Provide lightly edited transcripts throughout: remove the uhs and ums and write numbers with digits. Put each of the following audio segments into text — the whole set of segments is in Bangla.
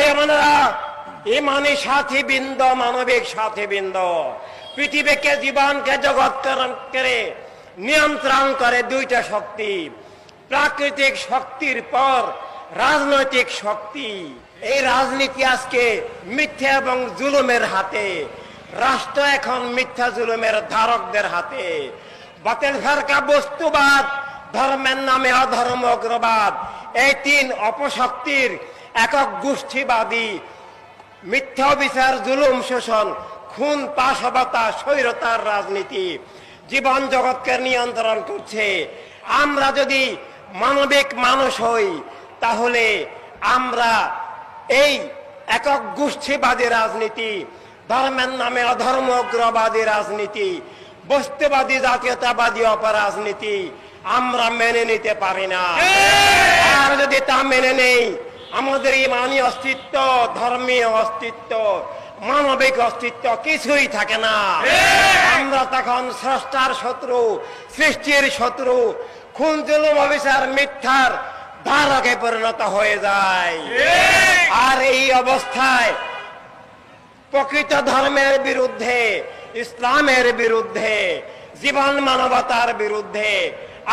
ভাই আমারা ইমানি সাথী বৃন্দ, মানবিক সাথী বৃন্দ, পৃথিবীকে জীবনকে জগৎ করে নিয়ন্ত্রণ করে দুইটা শক্তি, প্রাকৃতিক শক্তির পর রাজনৈতিক শক্তি। এই রাজনীতি আজকে মিথ্যা এবং জুলুমের হাতে, রাষ্ট্র এখন মিথ্যা জুলুমের ধারকদের হাতে। বাতিল ফেরকা বস্তুবাদ, ধর্মের নামে অধর্ম অগ্রবাদ, এই তিন অপশক্তির একক গোষ্ঠীবাদী মিথ্যা বিচার, জুলুম, শোষণ, খুন, পাশবতা, স্বৈরতার রাজনীতি জীবন জগৎকে নিয়ন্ত্রণ করছে। আমরা যদি মানবিক মানুষ হই তাহলে আমরা এই একক গোষ্ঠীবাদী রাজনীতি, ধর্মের নামে অধর্ম অগ্রবাদী রাজনীতি, বস্তুবাদী জাতীয়তাবাদী অপরাজনীতি আমরা মেনে নিতে পারি না। আর যদি তা মেনে নেই, আমাদের ইমানি অস্তিত্ব, ধর্মীয় অস্তিত্ব, মানবিক অস্তিত্ব কিছুই থাকে না। আমরা তখন স্রষ্টার শত্রু, সৃষ্টির শত্রু, খুন, জুলুম, অবিচার, মিথ্যার ধারকে পরিণত হয়ে যায়। আর এই অবস্থায় প্রকৃত ধর্মের বিরুদ্ধে, ইসলামের বিরুদ্ধে, জীবন মানবতার বিরুদ্ধে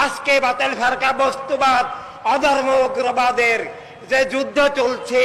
আজকে বাতিল ফেরকা বস্তুবাদ, অধর্ম উগ্রবাদের যে যুদ্ধ চলছে,